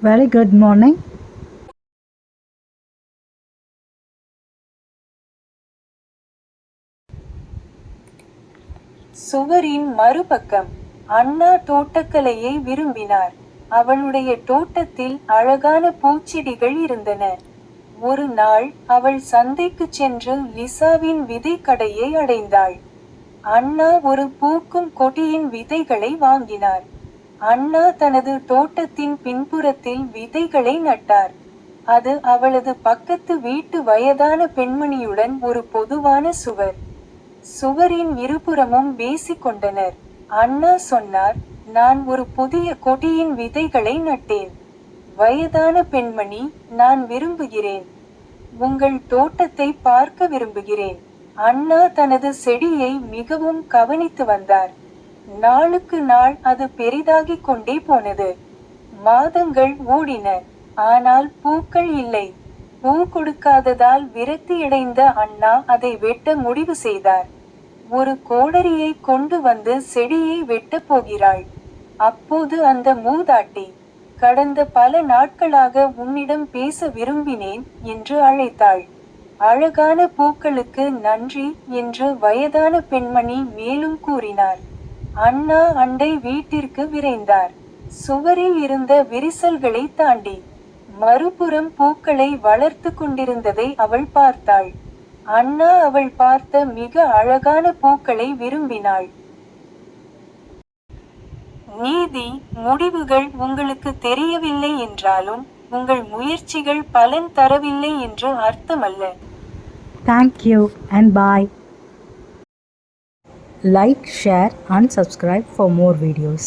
Very good morning. சுவரின் மறுபக்கம். அண்ணா தோட்டக்கலையை விரும்பினார். அவளுடைய தோட்டத்தில் அழகான பூச்செடிகள் இருந்தன. ஒரு நாள் அவள் சந்தைக்குச் சென்று லிசாவின் விதை கடையை அடைந்தாள். அண்ணா ஒரு பூக்கும் கொடியின் விதைகளை வாங்கினார். அண்ணா தனது தோட்டத்தின் பின்புறத்தில் விதைகளை நட்டார். அது அவளது பக்கத்து வீட்டு வயதான பெண்மணியுடன் ஒரு பொதுவான சுவர். சுவரின் இருபுறமும் பேசிக்கொண்டனர். அண்ணா சொன்னார், நான் ஒரு புதிய கொடியின் விதைகளை நட்டேன். வயதான பெண்மணி, நான் விரும்புகிறேன். உங்கள் தோட்டத்தை பார்க்க விரும்புகிறேன். அண்ணா தனது செடியை மிகவும் கவனித்து வந்தார். நாளுக்கு நாள் அது பெரிதாகிக் கொண்டே போனது. மாதங்கள் ஓடின. ஆனால் பூக்கள் இல்லை. பூ கொடுக்காததால் விரக்தியடைந்த அண்ணா அதை வெட்ட முடிவு செய்தார். ஒரு கோடரியை கொண்டு வந்து செடியை வெட்டப் போகிறாள். அப்போது அந்த மூதாட்டி, கடந்த பல நாட்களாக உன்னிடம் பேச விரும்பினேன் என்று அழைத்தாள். அழகான பூக்களுக்கு நன்றி என்று வயதான பெண்மணி மேலும் கூறினார். அண்ணா அண்டை வீட்டிற்கு விரைந்தார். சுவரில் இருந்த விரிசல்களை தாண்டி மறுபுறம் பூக்களை வளர்த்து கொண்டிருந்ததை அவள் பார்த்தாள். அண்ணா அவள் பார்த்த மிக அழகான பூக்களை விரும்பினாள். நீதி, முடிவுகள் உங்களுக்கு தெரியவில்லை என்றாலும் உங்கள் முயற்சிகள் பலன் தரவில்லை என்று அர்த்தமல்ல. Thank you and bye. Like, share and subscribe for more videos.